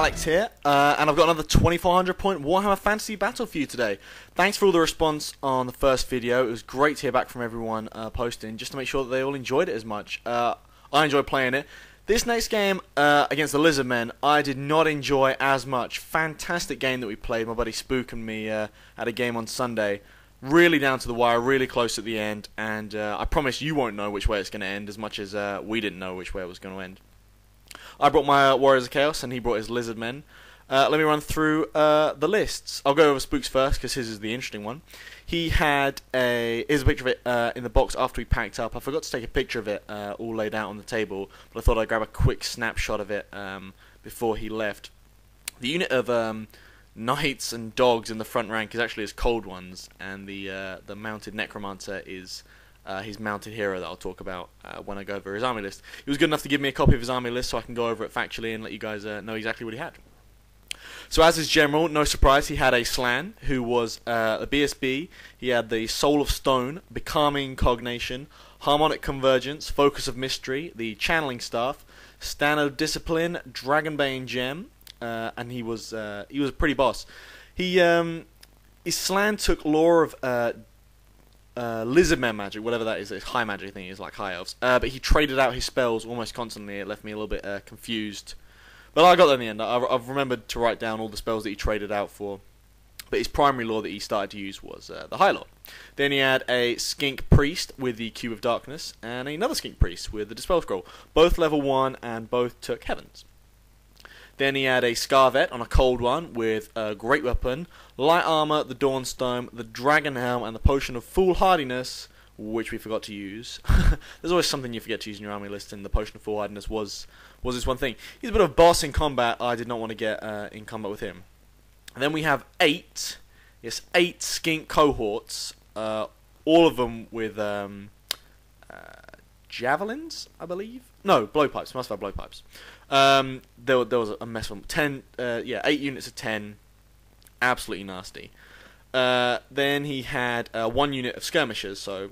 Alex here, and I've got another 2400 point Warhammer Fantasy Battle for you today. Thanks for all the response on the first video. It was great to hear back from everyone posting, just to make sure that they all enjoyed it as much. I enjoyed playing it. This next game against the Lizardmen, I did not enjoy as much. Fantastic game that we played. My buddy Spook and me had a game on Sunday. Really down to the wire, really close at the end, and I promise you won't know which way it's going to end as much as we didn't know which way it was going to end. I brought my Warriors of Chaos, and he brought his Lizardmen. Let me run through the lists. I'll go over Spook's first, because his is the interesting one. He had here's a picture of it in the box after we packed up. I forgot to take a picture of it all laid out on the table, but I thought I'd grab a quick snapshot of it before he left. The unit of knights and dogs in the front rank is actually his cold ones, and the mounted necromancer is his mounted hero that I'll talk about when I go over his army list. He was good enough to give me a copy of his army list so I can go over it factually and let you guys know exactly what he had. So as his general, no surprise, he had a Slann, who was a BSB. He had the Soul of Stone, Becalming Cognation, Harmonic Convergence, Focus of Mystery, the Channeling Staff, Standard of Discipline, Dragonbane Gem, and he was a pretty boss. His Slann took lore of Lizardmen magic, whatever that is. It's high magic, I think it is, like high elves. But he traded out his spells almost constantly. It left me a little bit confused. But I got there in the end. I've remembered to write down all the spells that he traded out for. But his primary lore that he started to use was the High Lore. Then he had a Skink Priest with the Cube of Darkness, and another Skink Priest with the Dispel Scroll. Both level 1, and both took Heavens. Then he had a Scarvet on a cold one with a Great Weapon, Light Armor, the Dawnstone, the Dragon Helm, and the Potion of Foolhardiness, which we forgot to use. There's always something you forget to use in your army list, and the Potion of Foolhardiness was this one thing. He's a bit of a boss in combat. I did not want to get in combat with him. And then we have 8 Skink cohorts, all of them with javelins, I believe. No, blowpipes. Must have blowpipes. There was a mess of them. 8 units of 10. Absolutely nasty. Then he had 1 unit of skirmishers, so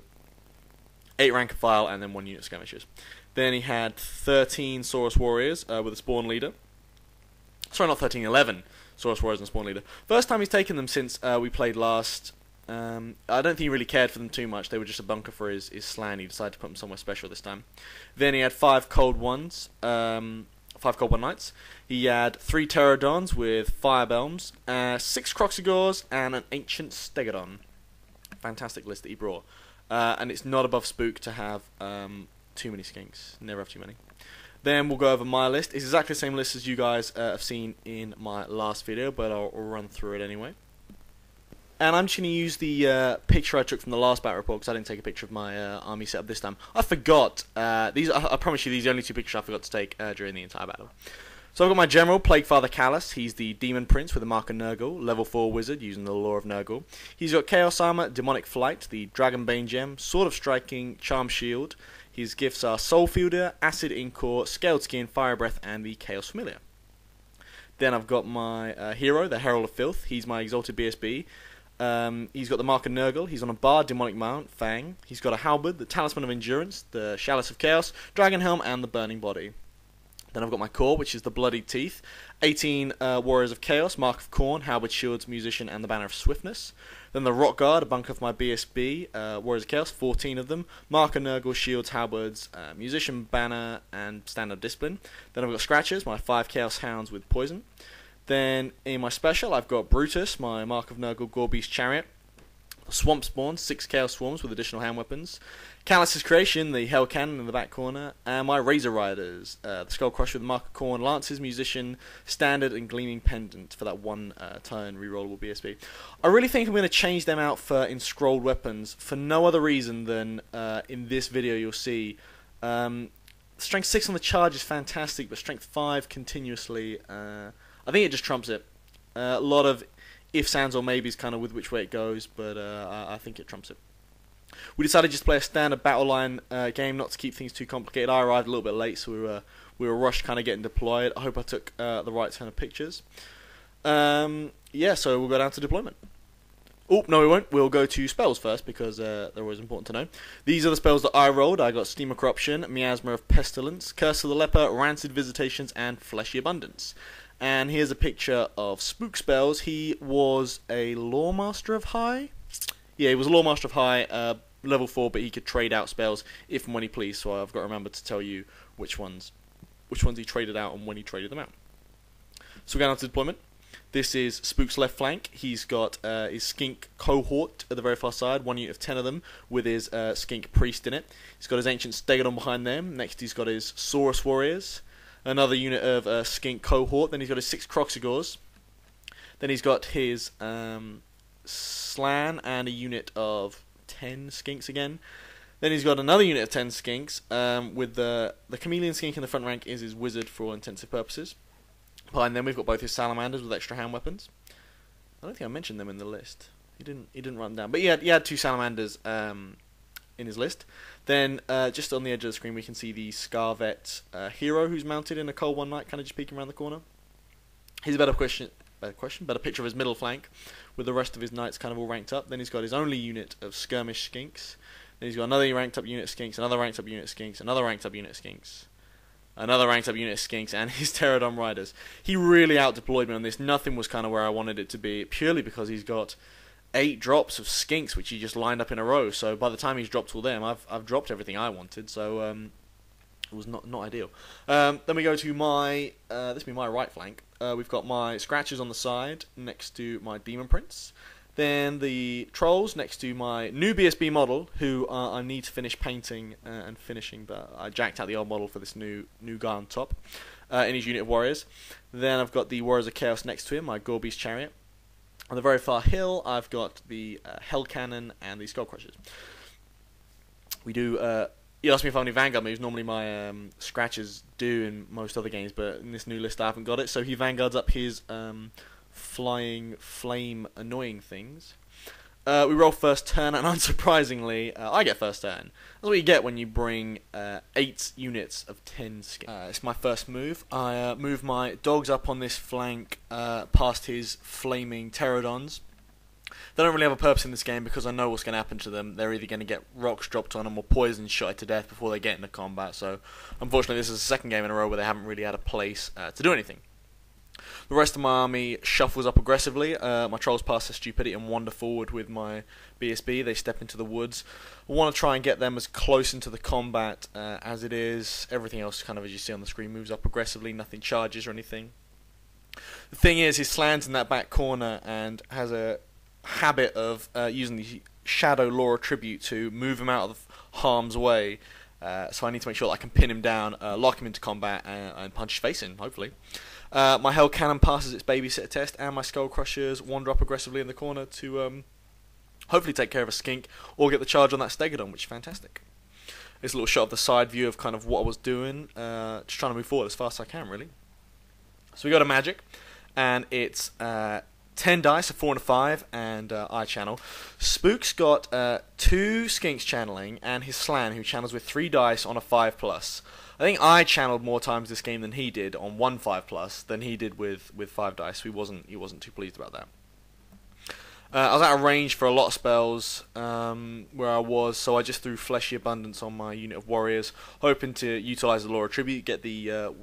8 rank and file, and then 1 unit of skirmishers. Then he had 13 Saurus Warriors with a Spawn Leader. Sorry, not 13, 11 Saurus Warriors and Spawn Leader. First time he's taken them since we played last. I don't think he really cared for them too much. They were just a bunker for his Slann. He decided to put them somewhere special this time. Then he had 5 Cold Ones, 5 Cold One Knights. He had 3 Pterodons with Firebelms, 6 Croxigors, and an Ancient Stegodon. Fantastic list that he brought. And it's not above Spook to have too many skinks. Never have too many. Then we'll go over my list. It's exactly the same list as you guys have seen in my last video, but I'll run through it anyway. And I'm just going to use the picture I took from the last battle report, because I didn't take a picture of my army setup this time. I forgot. I promise you, these are the only 2 pictures I forgot to take during the entire battle. So I've got my general, Plaguefather Callus. He's the Demon Prince with the Mark of Nurgle, level 4 wizard using the lore of Nurgle. He's got Chaos Armor, Demonic Flight, the Dragonbane Gem, Sword of Striking, Charm Shield. His gifts are Soul Fielder, Acid Incore, Scaled Skin, Fire Breath, and the Chaos Familiar. Then I've got my hero, the Herald of Filth. He's my Exalted BSB. He's got the Mark of Nurgle. He's on a Bard, Demonic Mount, Fang. He's got a Halberd, the Talisman of Endurance, the Chalice of Chaos, Dragon Helm, and the Burning Body. Then I've got my core, which is the Bloodied Teeth. 18 Warriors of Chaos, Mark of Khorne, Halberd, Shields, Musician, and the Banner of Swiftness. Then the Rock Guard, a bunker of my BSB, Warriors of Chaos, 14 of them. Mark of Nurgle, Shields, Halberds, Musician, Banner, and Standard Discipline. Then I've got Scratchers, my 5 Chaos Hounds with Poison. Then in my special, I've got Brutus, my Mark of Nurgle, Gorebeast Chariot. Swamp Spawn, 6 Chaos Swarms with additional hand weapons. Callus's Creation, the Hell Cannon in the back corner. And my Razor Riders, the Skull Crusher with the Mark of Khorne, Lances, Musician, Standard, and Gleaming Pendant for that 1 turn rerollable BSB. I really think I'm going to change them out for Enscrolled Weapons for no other reason than in this video you'll see. Strength 6 on the charge is fantastic, but Strength 5 continuously, I think it just trumps it. A lot of ifs, ands, or maybes kind of with which way it goes, but I think it trumps it. We decided just to play a standard battle line game, not to keep things too complicated. I arrived a little bit late, so we were rushed kind of getting deployed. I hope I took the right turn of pictures. Yeah, so we'll go down to deployment. Oh, no we won't. We'll go to spells first, because they're always important to know. These are the spells that I rolled. I got Steam of Corruption, Miasma of Pestilence, Curse of the Leper, Rancid Visitations, and Fleshy Abundance. And here's a picture of Spook Spells. He was a Lawmaster of High. Yeah, he was a Lawmaster of High, level 4, but he could trade out spells if and when he pleased. So I've got to remember to tell you which ones he traded out and when he traded them out. So we're going on to deployment. This is Spook's left flank. He's got his Skink cohort at the very far side, 1 unit of 10 of them, with his Skink priest in it. He's got his ancient Stegodon behind them. Next he's got his Saurus warriors, another unit of Skink cohort. Then he's got his 6 Croxigors. Then he's got his Slan and a unit of 10 Skinks again. Then he's got another unit of 10 Skinks, with the Chameleon Skink in the front rank is his wizard for all intensive purposes. Behind them we've got both his Salamanders with extra hand weapons. I don't think I mentioned them in the list. He didn't run them down. But he had 2 Salamanders in his list. Then just on the edge of the screen we can see the Scarvet hero who's mounted in a Cold One Knight, kind of just peeking around the corner. He's a better picture of his middle flank, with the rest of his knights kind of all ranked up. Then he's got his only unit of Skirmish Skinks. Then he's got another ranked up unit of Skinks, another ranked up unit of Skinks, another ranked up unit of Skinks, another ranked up unit of Skinks, and his Pterodon Riders. He really out-deployed me on this. Nothing was kind of where I wanted it to be, purely because he's got 8 drops of Skinks, which he just lined up in a row. So by the time he's dropped all them, I've dropped everything I wanted. So it was not ideal. Then we go to my this will be my right flank. We've got my Scratches on the side next to my Demon Prince. Then the Trolls next to my new BSB model, who I need to finish painting and finishing, but I jacked out the old model for this new guy on top, in his unit of Warriors. Then I've got the Warriors of Chaos next to him, my Gorby's Chariot. On the very far hill, I've got the Hell Cannon and the Skull Crushers. We do, you asked me if I have any Vanguard moves. Normally my Scratches do in most other games, but in this new list I haven't got it. So he Vanguards up his flying flame annoying things. We roll first turn, and unsurprisingly I get first turn. That's what you get when you bring 8 units of 10 skin. It's my first move. I move my dogs up on this flank past his flaming Pterodons. They don't really have a purpose in this game because I know what's going to happen to them. They're either going to get rocks dropped on them or poison shot to death before they get into combat. So unfortunately this is the second game in a row where they haven't really had a place to do anything. The rest of my army shuffles up aggressively. My Trolls pass their stupidity and wander forward with my BSB. They step into the woods. I want to try and get them as close into the combat as it is. Everything else, kind of as you see on the screen, moves up aggressively. Nothing charges or anything. The thing is, his Slan's in that back corner and has a habit of using the Shadow Law Tribute to move him out of harm's way. So I need to make sure that I can pin him down, lock him into combat, and punch his face in, hopefully. My Hell Cannon passes its babysitter test, and my Skull Crushers wander up aggressively in the corner to hopefully take care of a Skink or get the charge on that Stegodon, which is fantastic. It's a little shot of the side view of kind of what I was doing, just trying to move forward as fast as I can, really. So we go to Magic, and it's 10 dice, a 4 and a 5, and I channel. Spook's got 2 Skinks channeling, and his Slan, who channels with 3 dice on a 5+. I think I channeled more times this game than he did on 1 5+ than he did with 5 dice. He wasn't too pleased about that. I was out of range for a lot of spells where I was, so I just threw Fleshy Abundance on my unit of Warriors, hoping to utilise the Law of Tribute, get the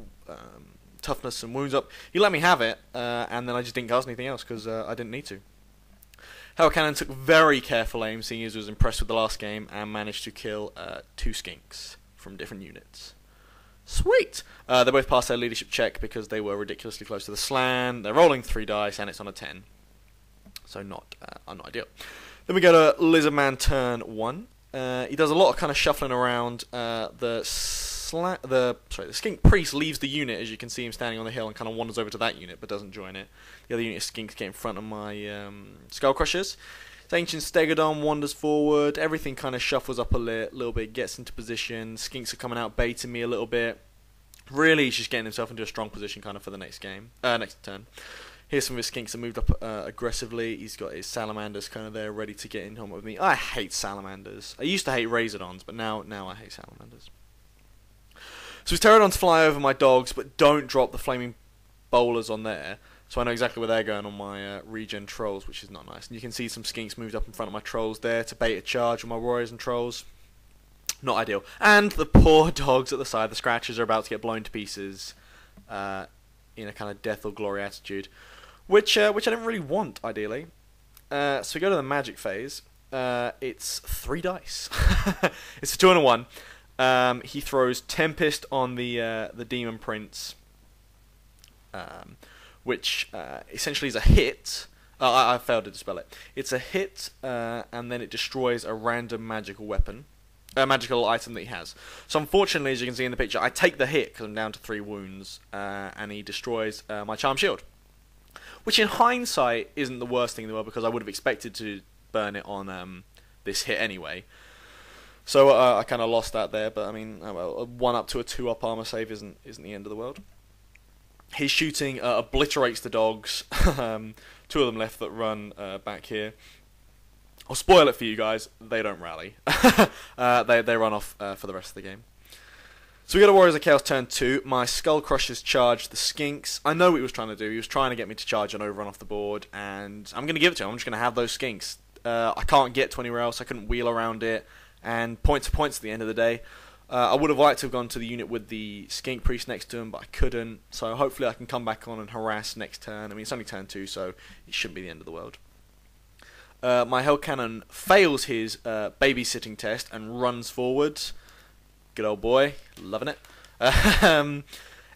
toughness and wounds up. He let me have it, and then I just didn't cast anything else because I didn't need to. Hell Cannon took very careful aim, seeing as he was impressed with the last game, and managed to kill 2 Skinks from different units. Sweet! They both passed their leadership check because they were ridiculously close to the Slan. They're rolling 3 dice, and it's on a 10. So not ideal. Then we go to Lizardman turn 1. He does a lot of kind of shuffling around. The Skink Priest leaves the unit, as you can see him standing on the hill, and kind of wanders over to that unit, but doesn't join it. The other unit of Skinks get in front of my Skull Crushers. His Ancient Stegodon wanders forward. Everything kind of shuffles up a little bit, gets into position. Skinks are coming out baiting me a little bit. Really, he's just getting himself into a strong position kind of for the next game, next turn. Here's some of his Skinks that moved up aggressively. He's got his Salamanders kind of there ready to get in combat with me. I hate Salamanders. I used to hate Razordons, but now I hate Salamanders. So his Pterodons fly over my dogs, but don't drop the flaming bowlers on there. So I know exactly where they're going on my regen Trolls, which is not nice. And you can see some Skinks moved up in front of my Trolls there to bait a charge on my Warriors and Trolls. Not ideal. And the poor dogs at the side, the Scratchers, are about to get blown to pieces. in a kind of death or glory attitude, which I didn't really want ideally. So we go to the magic phase. It's 3 dice. It's a 2 and a 1. He throws Tempest on the Demon Prince, which essentially is a hit. I failed to dispel it. It's a hit, and then it destroys a random magical weapon, a magical item that he has. So unfortunately, as you can see in the picture, I take the hit because I'm down to 3 wounds, and he destroys my Charm Shield. Which in hindsight isn't the worst thing in the world, because I would have expected to burn it on this hit anyway. So I kind of lost that there, but I mean, well, a 1 up to a 2 up armor save isn't the end of the world. His shooting obliterates the dogs. 2 of them left that run back here. I'll spoil it for you guys. They don't rally. They run off for the rest of the game. So we got a Warriors of Chaos turn 2. My Skull Crushers charged the Skinks. I know what he was trying to do. He was trying to get me to charge and overrun off the board, and I'm going to give it to him. I'm just going to have those Skinks. I can't get to anywhere else. I couldn't wheel around it, and points at the end of the day. I would have liked to have gone to the unit with the Skink Priest next to him, but I couldn't. So hopefully I can come back on and harass next turn. I mean, it's only turn 2, so it shouldn't be the end of the world. My Hell Cannon fails his babysitting test and runs forward. Good old boy, loving it.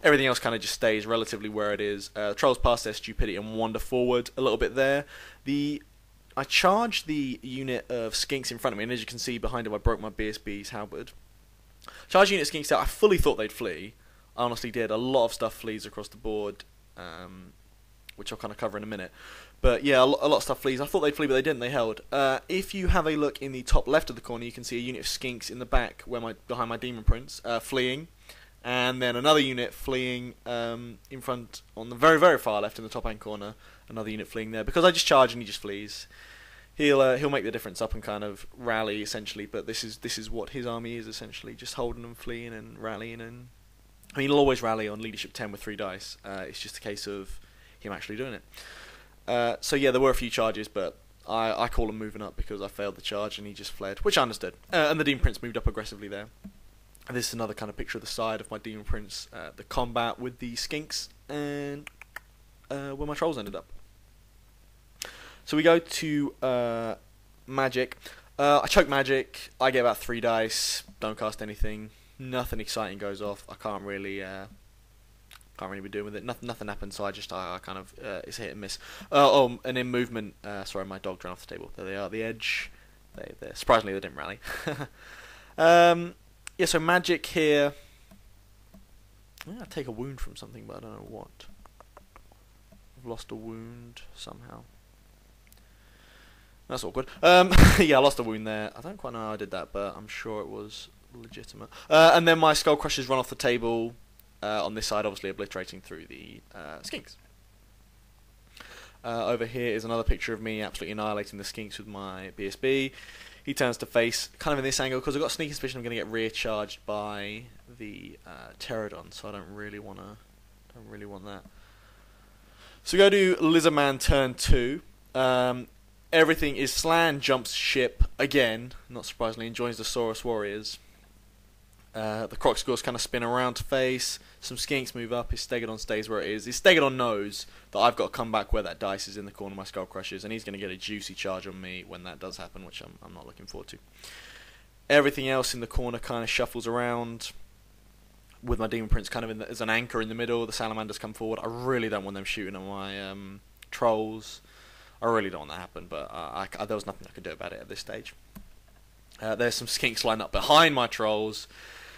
Everything else kind of just stays relatively where it is. Trolls pass their stupidity and wander forward a little bit there. I charged the unit of Skinks in front of me, and as you can see behind him, I broke my BSB's halberd. Charged unit of Skinks out, I fully thought they'd flee. I honestly did. A lot of stuff flees across the board, which I'll kind of cover in a minute. But yeah, a lot of stuff flees. I thought they'd flee, but they didn't. They held. If you have a look in the top left of the corner, you can see a unit of Skinks in the back, behind my Demon Prince, fleeing, and then another unit fleeing in front on the very, very far left in the top hand corner. Another unit fleeing there because I just charge and he just flees. He'll make the difference up and kind of rally essentially. But this is what his army is essentially, just holding and fleeing and rallying. And I mean, he'll always rally on leadership 10 with 3 dice. It's just a case of him actually doing it. So yeah, there were a few charges, but I call him moving up because I failed the charge and he just fled, which I understood. And the Demon Prince moved up aggressively there. And this is another kind of picture of the side of my Demon Prince, the combat with the Skinks, and where my Trolls ended up. So we go to Magic. I choke Magic, I get about 3 dice, don't cast anything, nothing exciting goes off, I can't really be doing with it. Nothing happened, so I kind of it's a hit and miss. And in movement, sorry, my dog ran off the table. There they are, at the edge. They surprisingly they didn't rally. Yeah, so Magic here. I take a wound from something, but I don't know what. I've lost a wound somehow. That's awkward. Yeah, I lost a wound there. I don't quite know how I did that, but I'm sure it was legitimate. And then my Skull Crushers run off the table. On this side, obviously obliterating through the Skinks. Over here is another picture of me absolutely annihilating the Skinks with my BSB. He turns to face, kind of in this angle, because I've got a sneaky suspicion I'm going to get rear charged by the Pterodon, so I don't really want that. So we go to Lizardman turn 2. Everything is Slan jumps ship again, not surprisingly, and joins the Saurus Warriors. The Crocsgors kind of spin around to face. Some Skinks move up. His Stegodon stays where it is. His Stegodon knows that I've got to come back where that dice is in the corner of my Skull Crushers, and he's going to get a juicy charge on me when that does happen, which I'm not looking forward to. Everything else in the corner kind of shuffles around, with my Demon Prince kind of as an anchor in the middle. The Salamanders come forward. I really don't want them shooting at my Trolls. I really don't want that to happen, but there was nothing I could do about it at this stage. There's some Skinks lined up behind my Trolls.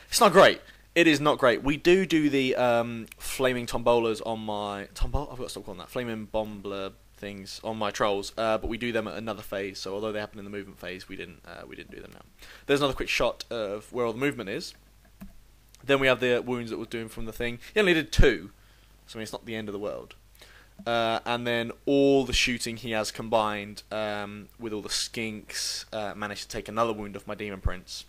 It's not great. It is not great. We do the flaming tombolas on my... I've got to stop calling that. Flaming bombler things on my Trolls, but we do them at another phase, so although they happen in the movement phase, we didn't do them now. There's another quick shot of where all the movement is. Then we have the wounds that was doing from the thing. He only did 2, so I mean, it's not the end of the world. And then all the shooting he has combined with all the Skinks managed to take another wound off my Demon Prince.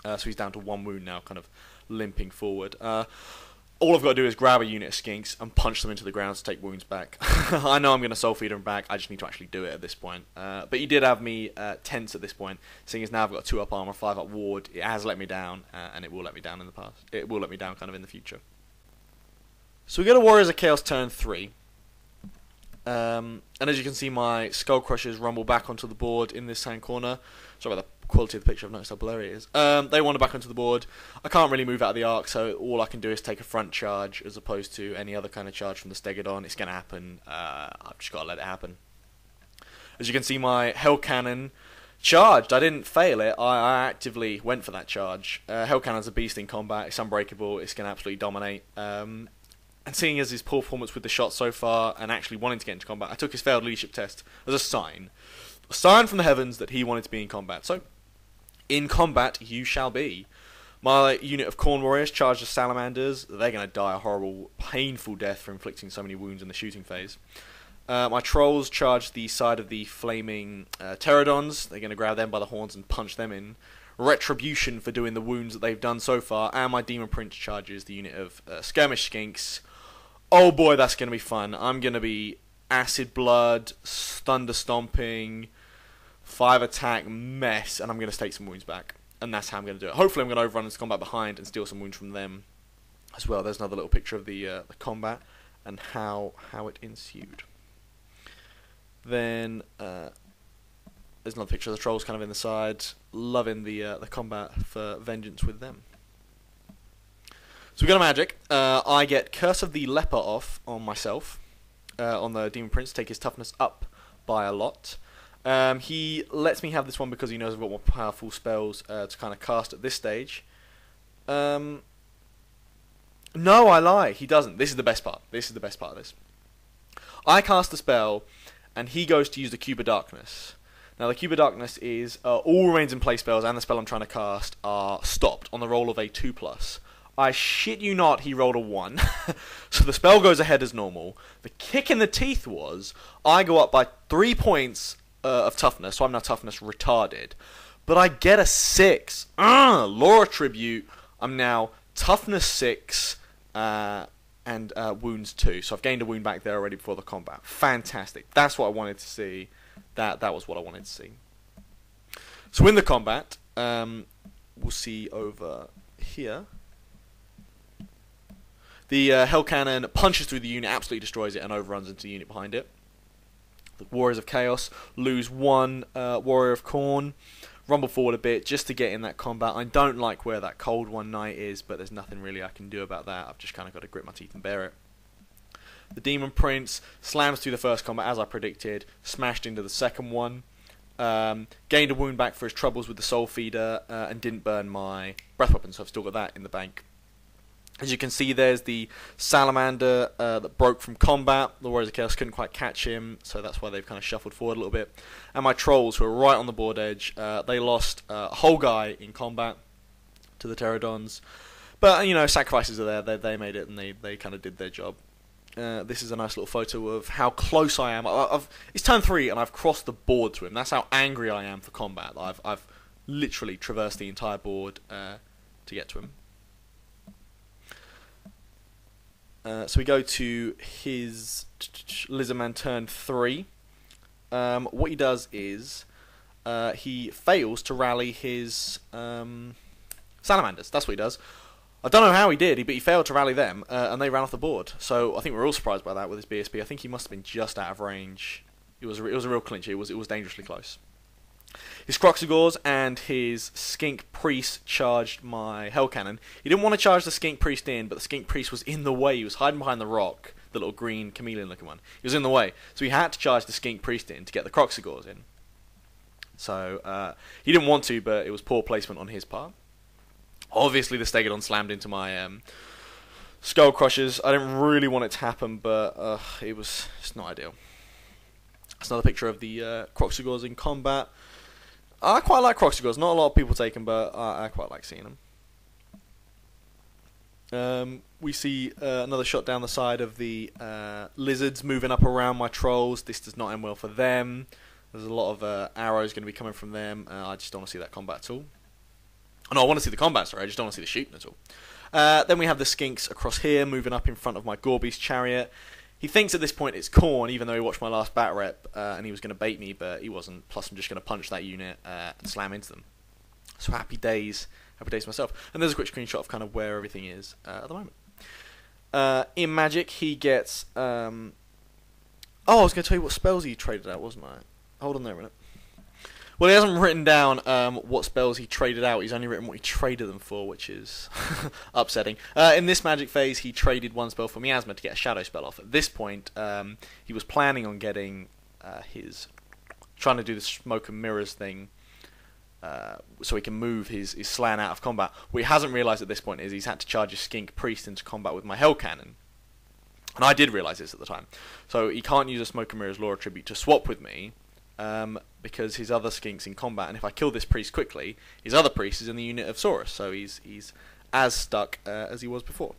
So he's down to 1 wound now, kind of limping forward. All I've got to do is grab a unit of Skinks and punch them into the ground to take wounds back. I know I'm going to Soul Feeder him back, I just need to actually do it at this point. But he did have me tense at this point, seeing as now I've got a 2-up armor, 5-up ward. It has let me down, and it will let me down in the past. It will let me down kind of in the future. So we go to Warriors of Chaos turn 3. And as you can see, my Skull Crushers rumble back onto the board in this hand corner. Sorry about the quality of the picture, I've noticed how blurry it is. They wander back onto the board. I can't really move out of the arc, so all I can do is take a front charge as opposed to any other kind of charge from the Stegodon. It's going to happen. I've just got to let it happen. As you can see, my Hell Cannon charged. I didn't fail it. I actively went for that charge. Hell Cannon's a beast in combat. It's unbreakable. It's going to absolutely dominate. And seeing as his poor performance with the shot so far and actually wanting to get into combat, I took his failed leadership test as a sign. A sign from the heavens that he wanted to be in combat. So, in combat you shall be. My unit of Khorne Warriors charged the Salamanders. They're going to die a horrible, painful death for inflicting so many wounds in the shooting phase. My Trolls charged the side of the flaming Pterodons. They're going to grab them by the horns and punch them in retribution for doing the wounds that they've done so far. And my Demon Prince charges the unit of Skirmish Skinks. Oh boy, that's going to be fun. I'm going to be Acid Blood, Thunder Stomping, 5 attack mess, and I'm going to take some wounds back. And that's how I'm going to do it. Hopefully I'm going to overrun into combat behind and steal some wounds from them as well. There's another little picture of the combat and how it ensued. Then there's another picture of the Trolls kind of in the side, loving the combat for vengeance with them. So we go to magic. I get Curse of the Leper off on myself, on the Demon Prince, take his toughness up by a lot. He lets me have this one because he knows I've got more powerful spells to kind of cast at this stage. No, I lie. He doesn't. This is the best part. This is the best part of this. I cast the spell, and he goes to use the Cube of Darkness. Now, the Cube of Darkness is all remains in play spells and the spell I'm trying to cast are stopped on the roll of a 2+. I shit you not, he rolled a 1. So the spell goes ahead as normal. The kick in the teeth was, I go up by 3 points of toughness, so I'm now toughness retarded. But I get a 6. Law Tribute, I'm now toughness 6 and wounds 2. So I've gained a wound back there already before the combat. Fantastic. That's what I wanted to see. That was what I wanted to see. So in the combat, we'll see over here. The Hell Cannon punches through the unit, absolutely destroys it, and overruns into the unit behind it. The Warriors of Chaos lose 1 Warrior of Khorne, rumble forward a bit just to get in that combat. I don't like where that Cold One Knight is, but there's nothing really I can do about that. I've just kind of got to grit my teeth and bear it. The Demon Prince slams through the first combat, as I predicted, smashed into the second one, gained a wound back for his troubles with the Soul Feeder, and didn't burn my Breath Weapon, so I've still got that in the bank. As you can see, there's the Salamander that broke from combat. The Warriors of Chaos couldn't quite catch him, so that's why they've kind of shuffled forward a little bit. And my Trolls, who are right on the board edge, they lost a whole guy in combat to the Pterodons. But, you know, sacrifices are there. They made it, and they kind of did their job. This is a nice little photo of how close I am. It's turn 3, and I've crossed the board to him. That's how angry I am for combat. I've literally traversed the entire board to get to him. So we go to his Lizardman turn 3. What he does is he fails to rally his Salamanders. That's what he does. I don't know how he did, but he failed to rally them, and they ran off the board. So I think we're all surprised by that with his BSB. I think he must have been just out of range. It was a real clinch. It was dangerously close. His Croxigors and his Skink Priest charged my Hell Cannon. He didn't want to charge the Skink Priest in, but the Skink Priest was in the way. He was hiding behind the rock, the little green chameleon-looking one. He was in the way, so he had to charge the Skink Priest in to get the Croxigors in. So he didn't want to, but it was poor placement on his part. Obviously, the Stegodon slammed into my Skull Crushers. I didn't really want it to happen, but it's not ideal. That's another picture of the Croxigors in combat. I quite like Croxigors. Not a lot of people take them, but I quite like seeing them. We see another shot down the side of the lizards moving up around my Trolls. This does not end well for them. There's a lot of arrows going to be coming from them. I just don't want to see that combat at all. No, I want to see the combat, sorry. I just don't want to see the shooting at all. Then we have the Skinks across here, moving up in front of my Gorby's chariot. He thinks at this point it's Khorne, even though he watched my last bat rep, and he was going to bait me, but he wasn't. Plus, I'm just going to punch that unit and slam into them. So happy days myself. And there's a quick screenshot of kind of where everything is at the moment. In Magic, he gets... oh, I was going to tell you what spells he traded out, wasn't I? Hold on there a minute. Well, he hasn't written down what spells he traded out. He's only written what he traded them for, which is upsetting. In this Magic phase, he traded one spell for Miasma to get a Shadow spell off. At this point, he was planning on getting trying to do the Smoke and Mirrors thing, so he can move his Slan out of combat. What he hasn't realised at this point is he's had to charge a Skink Priest into combat with my Hell Cannon. And I did realise this at the time. So he can't use a Smoke and Mirrors Law Attribute to swap with me, because his other Skink's in combat, and if I kill this priest quickly, his other priest is in the unit of Saurus, so he's as stuck as he was before.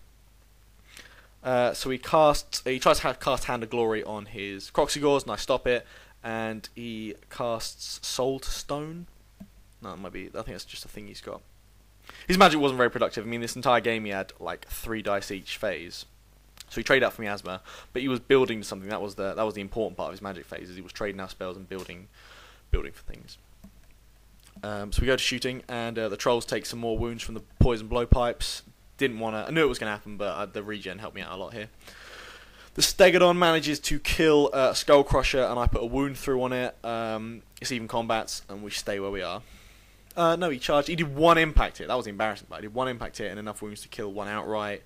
So he tries to cast Hand of Glory on his Croxigores, and I stop it, and he casts Soul to Stone. No, it might be. I think that's just a thing he's got. His magic wasn't very productive. I mean, this entire game he had like 3 dice each phase. So he traded out for Miasma, but he was building something. That was the important part of his magic phase. Is he was trading out spells and building for things. So we go to shooting, and the trolls take some more wounds from the poison blowpipes. Didn't want to. I knew it was going to happen, but the regen helped me out a lot here. The Stegodon manages to kill Skull Crusher, and I put a wound through on it. It's even combats, and we stay where we are. No, he charged. He did 1 impact hit. That was embarrassing, but I did 1 impact hit and enough wounds to kill 1 outright.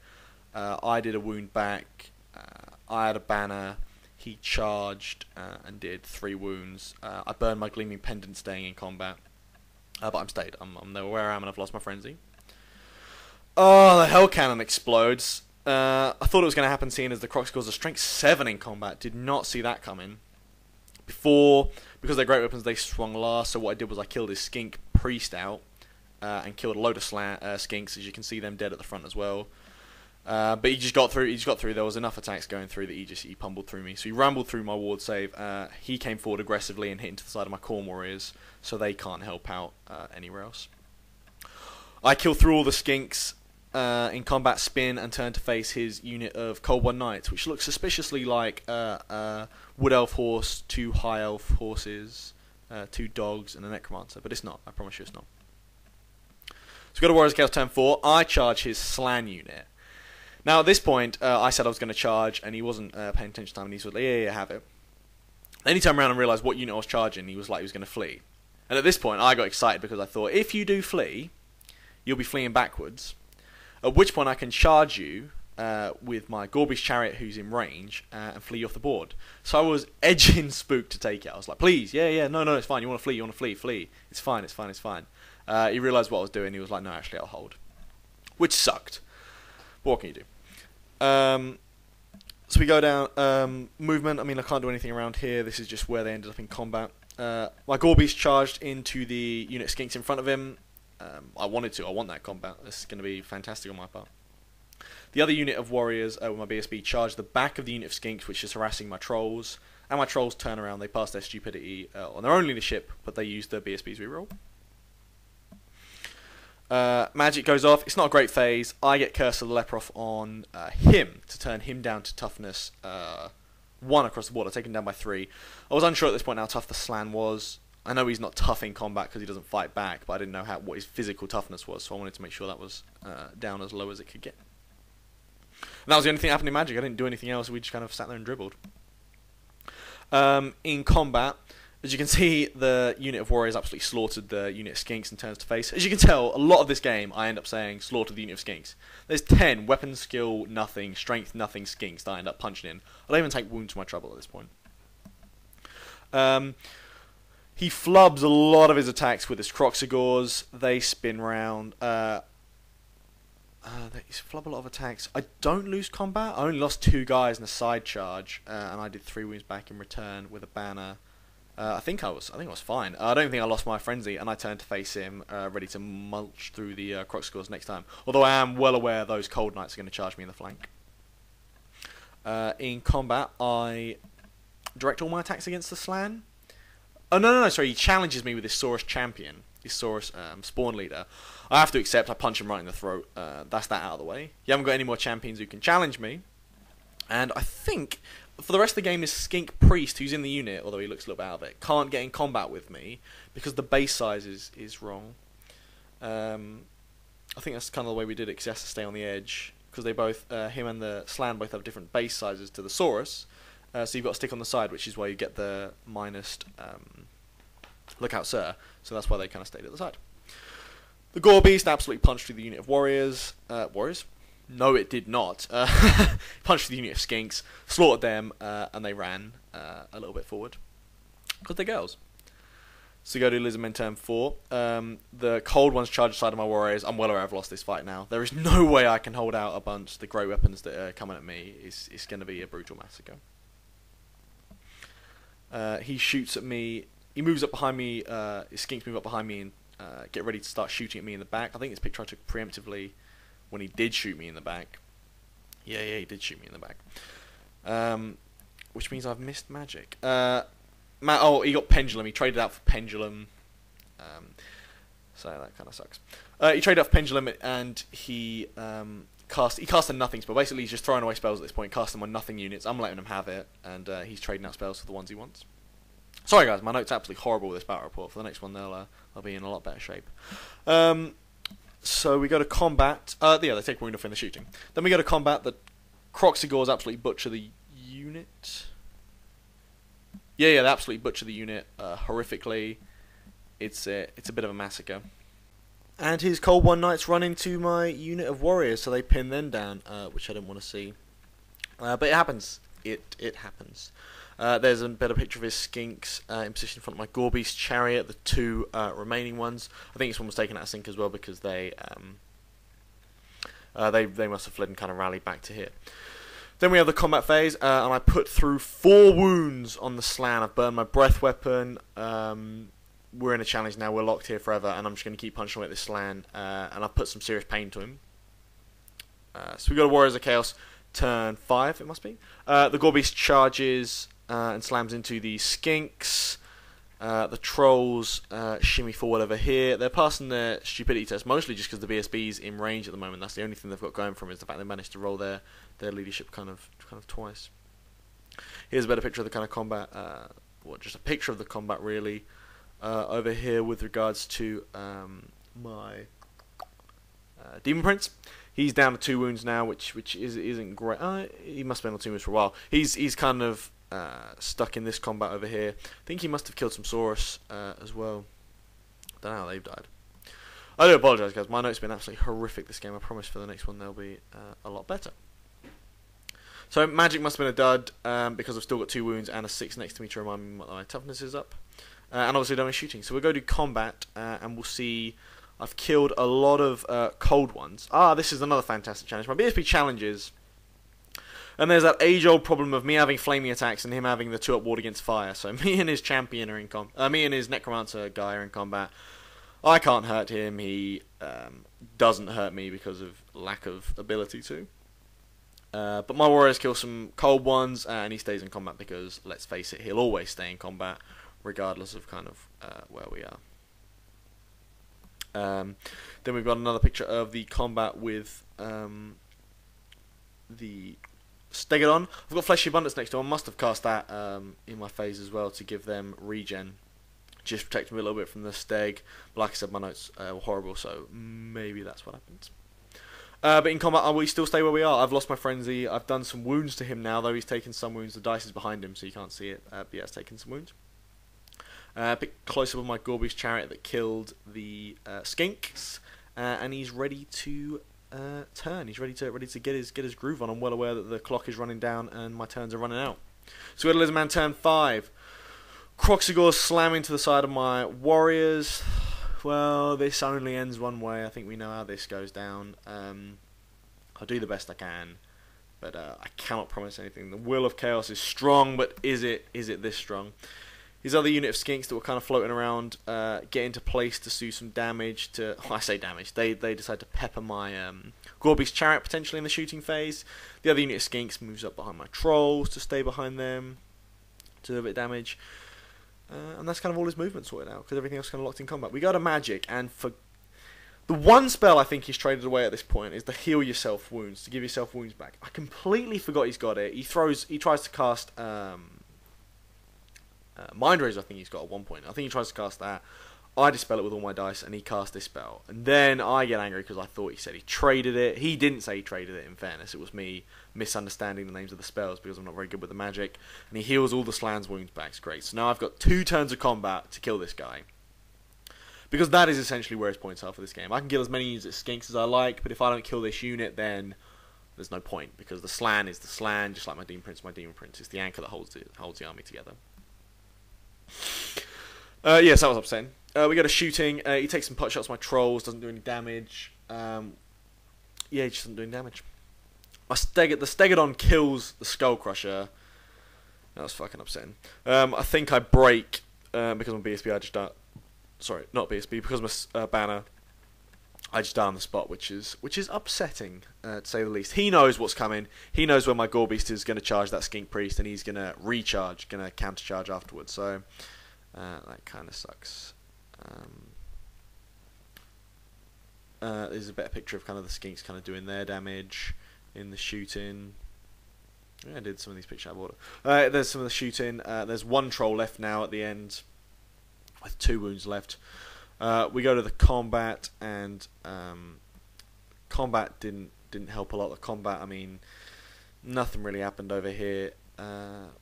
I did a wound back. I had a banner. He charged and did 3 wounds. I burned my Gleaming Pendant staying in combat. But I'm stayed. I'm there where I am, and I've lost my frenzy. Oh, the Hell Cannon explodes. I thought it was going to happen seeing as the Croxigores are strength 7 in combat. Did not see that coming. Because they're great weapons, they swung last. So what I did was I killed his Skink Priest out and killed a load of Skinks. As you can see them dead at the front as well. But he just got through. There was enough attacks going through that he pummeled through me. So he rambled through my ward save. He came forward aggressively and hit into the side of my Corn Warriors, so they can't help out anywhere else. I kill through all the Skinks in combat, spin, and turn to face his unit of Cold One Knights, which looks suspiciously like Wood Elf horse, 2 High Elf horses, 2 dogs, and a Necromancer. But it's not. I promise you, it's not. So we go to Warriors Chaos turn 4. I charge his Slan unit. Now at this point, I said I was going to charge, and he wasn't paying attention to time, and he was like, yeah, have it. Then he turned around and realised what unit I was charging, he was like he was going to flee. And at this point, I got excited because I thought, if you do flee, you'll be fleeing backwards. At which point I can charge you with my Gorby's Chariot, who's in range, and flee off the board. So I was edging Spook to take it. I was like, please, no, it's fine, you want to flee, It's fine. He realised what I was doing, he was like, no, actually, I'll hold. Which sucked. But what can you do? So we go down, movement. I mean, I can't do anything around here. This is just where they ended up in combat. My Gorby's charged into the unit Skinks in front of him. I want that combat. This is going to be fantastic on my part. The other unit of warriors with my BSB charged the back of the unit of Skinks, which is harassing my trolls. And my trolls turn around. They pass their stupidity on their own leadership, but they use their BSB's reroll. Magic goes off. It's not a great phase. I get Curse of the Leper off on him to turn him down to toughness 1 across the board. I take him down by 3. I was unsure at this point how tough the Slan was. I know he's not tough in combat because he doesn't fight back, but I didn't know what his physical toughness was, so I wanted to make sure that was down as low as it could get. And that was the only thing that happened in Magic. I didn't do anything else. We just kind of sat there and dribbled. In combat, as you can see, the unit of warriors absolutely slaughtered the unit of Skinks and turns to face. As you can tell, a lot of this game, I end up saying, slaughtered the unit of Skinks. There's 10 weapon skill, nothing, strength, nothing Skinks that I end up punching in. I don't even take wounds to my trouble at this point. He flubs a lot of his attacks with his Croxigores. They spin round. They flub a lot of attacks. I don't lose combat. I only lost 2 guys in a side charge, and I did 3 wounds back in return with a banner. I think I was fine. I don't think I lost my frenzy, and I turned to face him, ready to mulch through the Croxigores next time. Although I am well aware those Cold Knights are going to charge me in the flank. In combat, I direct all my attacks against the Slan. Oh no! Sorry, he challenges me with his Saurus champion, his Saurus spawn leader. I have to accept. I punch him right in the throat. That's that out of the way. You haven't got any more champions who can challenge me, and I think. For the rest of the game is Skink Priest, who's in the unit, although he looks a little bit out of it, can't get in combat with me because the base size is wrong. I think that's kind of the way we did it because he has to stay on the edge. because they both, him and the Slan both have different base sizes to the Saurus. So you've got a stick on the side, which is why you get the minus look out, sir. So that's why they kind of stayed at the side. The Gore Beast absolutely punched through the unit of warriors. Warriors? No, it did not. Punched through the unit of skinks, slaughtered them, and they ran a little bit forward. Because they're girls. So go to Lizardmen turn 4. The cold ones charge the side of my warriors. I'm well aware I've lost this fight now. There is no way I can hold out a bunch of the great weapons that are coming at me. It's going to be a brutal massacre. He shoots at me. He moves up behind me. His skinks move up behind me and get ready to start shooting at me in the back. I think this picture I took preemptively when he did shoot me in the back. Yeah, he did shoot me in the back. Which means I've missed magic. Oh, he got pendulum. He traded out for pendulum. So that kind of sucks. He traded out for pendulum and he cast a nothing spell. Basically, he's just throwing away spells at this point, casting them on nothing units. I'm letting him have it, and he's trading out spells for the ones he wants. Sorry, guys, my notes are absolutely horrible with this battle report. For the next one, they'll be in a lot better shape. So we go to combat. Yeah, they take wound off in the shooting. Then we go to combat. The Croxigores absolutely butcher the unit. Yeah, they absolutely butcher the unit horrifically. It's a bit of a massacre. And his Cold One Knights run into my unit of warriors, so they pin them down, which I didn't want to see. But it happens. It happens. There's a better picture of his skinks in position in front of my Gorbeast chariot, the two remaining ones. I think this one was taken out of sync as well because they must have fled and kind of rallied back to here. Then we have the combat phase, and I put through 4 wounds on the Slan. I've burned my breath weapon. We're in a challenge now. We're locked here forever, and I'm just going to keep punching away at this Slan, and I've put some serious pain to him. So we got a Warriors of Chaos, turn 5, it must be. The Gorbeast charges and slams into the Skinks. The Trolls shimmy forward over here. They're passing their stupidity test, mostly just because the BSB's in range at the moment. That's the only thing they've got going for them, is the fact they managed to roll their leadership kind of twice. Here's a better picture of the kind of combat, just a picture of the combat really, over here with regards to my Demon Prince. He's down to 2 wounds now, which isn't great. He must have been on 2 wounds for a while. He's kind of stuck in this combat over here. I think he must have killed some Saurus as well. Don't know how they've died. I do apologise, guys. My notes have been absolutely horrific this game. I promise for the next one they'll be a lot better. So magic must have been a dud because I've still got 2 wounds and a 6 next to me to remind me what my toughness is up. And obviously done with shooting. So we'll go to combat and we'll see. I've killed a lot of cold ones. This is another fantastic challenge. My BSP challenges. And there's that age-old problem of me having flaming attacks and him having the 2-up ward against fire. So me and his champion are in me and his necromancer guy are in combat. I can't hurt him. He doesn't hurt me because of lack of ability to. But my warriors kill some cold ones, and he stays in combat because, let's face it, he'll always stay in combat, regardless of kind of where we are. Then we've got another picture of the combat with the Stegodon. I've got Fleshy Abundance next to him. I must have cast that in my phase as well to give them regen. Just protect them a little bit from the Steg. But like I said, my notes were horrible, so maybe that's what happens. But in combat, we still stay where we are. I've lost my frenzy. I've done some wounds to him now, though he's taken some wounds. The dice is behind him, so you can't see it. But yeah, it's taken some wounds. A bit closer with my Gorbeast chariot that killed the Skinks, and he's ready to turn. He's ready to get his groove on. I'm well aware that the clock is running down and my turns are running out. So we got a Lizardman turn 5. Croxigore slamming to the side of my warriors. Well, this only ends one way. I think we know how this goes down. I'll do the best I can, but I cannot promise anything. The will of chaos is strong, but is it this strong? His other unit of skinks that were kind of floating around get into place to do some damage to... Oh, I say damage. They decide to pepper my Gorbeast chariot potentially in the shooting phase. The other unit of skinks moves up behind my trolls to stay behind them to do a bit of damage. And that's kind of all his movement sorted out because everything else is kind of locked in combat. We go to magic, and for the one spell I think he's traded away at this point is the heal yourself wounds, to give yourself wounds back. I completely forgot he's got it. He tries to cast... Mind Razor, I think he's got at one point. I think he tries to cast that. I dispel it with all my dice, and he cast this spell. And then I get angry because I thought he said he traded it. He didn't say he traded it, in fairness. It was me misunderstanding the names of the spells because I'm not very good with the magic. And he heals all the Slan's wounds back. It's great. So now I've got 2 turns of combat to kill this guy. Because that is essentially where his points are for this game. I can kill as many units as skinks as I like, but if I don't kill this unit, then there's no point. Because the Slan is the Slan, just like my Demon Prince. My Demon Prince is the anchor that holds the army together. Yes, that was upsetting. We go to shooting. He takes some pot shots. My trolls doesn't do any damage. Yeah, he just doesn't do any damage. The Stegodon kills the Skull Crusher. That was fucking upsetting. I think I break because I'm BSB. I just don't. Sorry, not BSB. Because I'm a banner. I just die on the spot, which is upsetting to say the least. He knows what's coming. He knows when my Gorebeast is going to charge that Skink Priest, and he's going to recharge, going to counter charge afterwards. So that kind of sucks. There's a better picture of kind of the skinks kind of doing their damage in the shooting. Yeah, I did some of these pictures out of order. There's some of the shooting. There's 1 troll left now at the end with 2 wounds left. We go to the combat, and combat didn't help a lot. The combat, I mean, nothing really happened over here.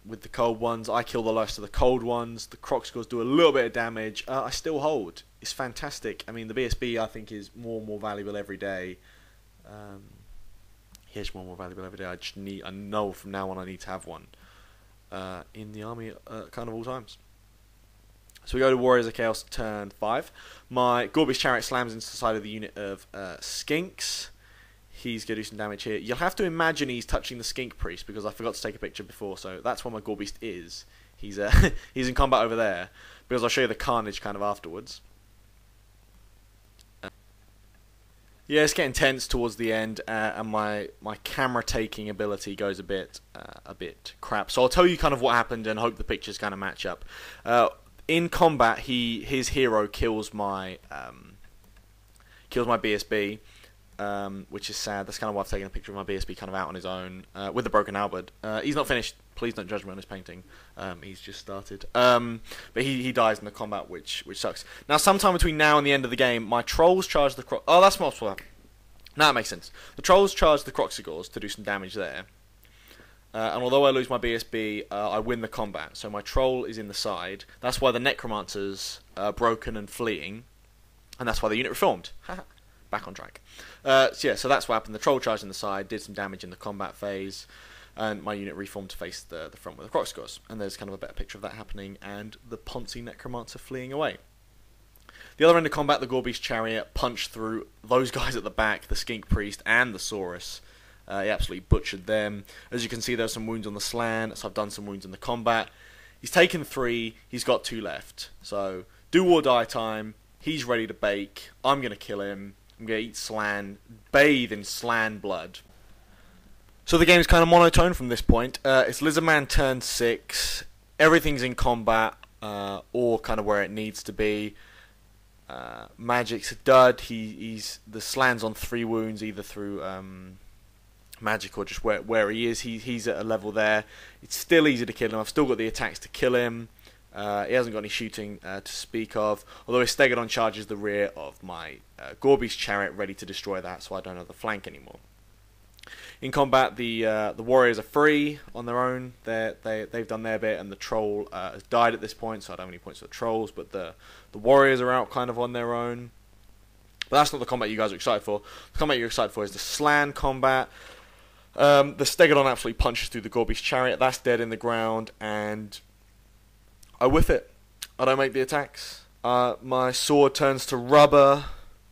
With the cold ones, I kill the last of the cold ones. The croc scores do a little bit of damage. I still hold. It's fantastic. I mean, the BSB I think is more and more valuable every day. It's more and more valuable every day. I know from now on I need to have one in the army, kind of all times. So we go to Warriors of Chaos turn 5. My Gorebeast Chariot slams into the side of the unit of skinks. He's going to do some damage here. You'll have to imagine he's touching the Skink Priest because I forgot to take a picture before. So that's where my Gorebeast is. He's he's in combat over there because I'll show you the carnage kind of afterwards. Yeah, it's getting tense towards the end, and my camera taking ability goes a bit crap. So I'll tell you kind of what happened and hope the pictures kind of match up. In combat, his hero kills my BSB. Which is sad. That's kind of why I've taken a picture of my BSB kind of out on his own with the broken halberd. He's not finished. Please don't judge me on his painting. He's just started. But he dies in the combat, which sucks. Now, sometime between now and the end of the game, my trolls charge the croc. Oh, that's multiple. Now that makes sense. The trolls charge the Croxigors to do some damage there. And although I lose my BSB, I win the combat. So my troll is in the side. That's why the Necromancer's broken and fleeing, and that's why the unit reformed. Back on track. So that's what happened. The troll charged in the side, did some damage in the combat phase, and my unit reformed to face the front with the Croxigors. And there's kind of a better picture of that happening, and the Ponzi Necromancer fleeing away. The other end of combat, the Gorebeast Chariot punched through those guys at the back, the Skink Priest and the Saurus. He absolutely butchered them. As you can see, there's some wounds on the Slan, so I've done some wounds in the combat. He's taken 3, he's got 2 left. So, do or die time, he's ready to bake, I'm going to kill him. I'm going to eat Slan, bathe in Slan blood. So the game's kind of monotone from this point. It's Lizardman turn 6. Everything's in combat, or kind of where it needs to be. Magic's a dud. The Slan's on 3 wounds, either through magic or just where he is. He's at a level there. It's still easy to kill him. I've still got the attacks to kill him. He hasn't got any shooting to speak of, although his Stegodon charges the rear of my Gorebeast Chariot, ready to destroy that, so I don't have the flank anymore. In combat, the warriors are free on their own. They've done their bit, and the troll has died at this point, so I don't have any points for the trolls, but the warriors are out kind of on their own. But that's not the combat you guys are excited for. The combat you're excited for is the Slan combat. The Stegodon absolutely punches through the Gorebeast Chariot. That's dead in the ground, and I whiff it. I don't make the attacks. My sword turns to rubber.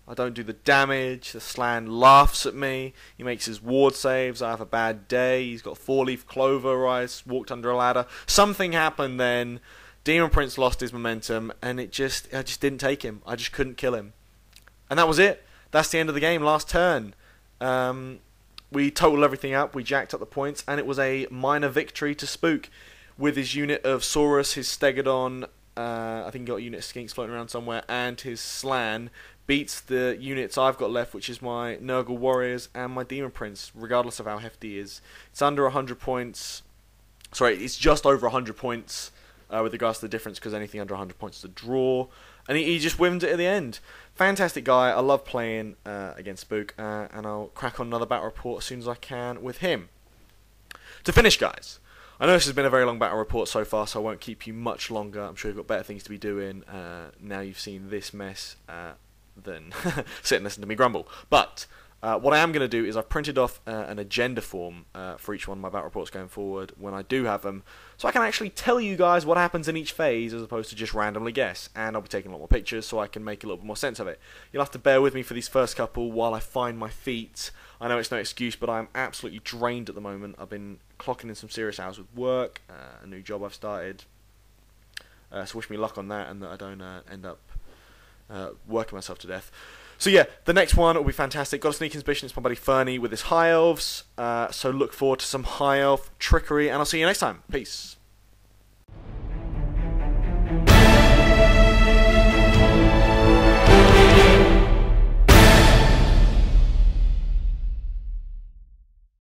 I don't do the damage. The Slan laughs at me. He makes his ward saves. I have a bad day. He's got 4-leaf clover. I walked under a ladder. Something happened then. Demon Prince lost his momentum, and I just didn't take him. I just couldn't kill him. And that was it. That's the end of the game. Last turn. We totaled everything up. We jacked up the points, and it was a minor victory to Spook. With his unit of Saurus, his Stegodon, I think he got a unit of Skinks floating around somewhere, and his Slan, beats the units I've got left, which is my Nurgle Warriors and my Demon Prince, regardless of how hefty he is. It's under 100 points. Sorry, it's just over 100 points with regards to the difference, because anything under 100 points is a draw. And he just wins it at the end. Fantastic guy. I love playing against Spook, and I'll crack on another battle report as soon as I can with him. To finish, guys, I know this has been a very long battle report so far, so I won't keep you much longer. I'm sure you've got better things to be doing now you've seen this mess than sit and listen to me grumble. But what I am going to do is I've printed off an agenda form for each one of my battle reports going forward when I do have them, so I can actually tell you guys what happens in each phase as opposed to just randomly guess. And I'll be taking a lot more pictures so I can make a little bit more sense of it. You'll have to bear with me for these first couple while I find my feet. I know it's no excuse, but I'm absolutely drained at the moment. I've been clocking in some serious hours with work, a new job I've started. So wish me luck on that, and that I don't end up working myself to death. So yeah, the next one will be fantastic. Got a sneaking suspicion it's my buddy Fernie with his high elves. So look forward to some high elf trickery, and I'll see you next time. Peace.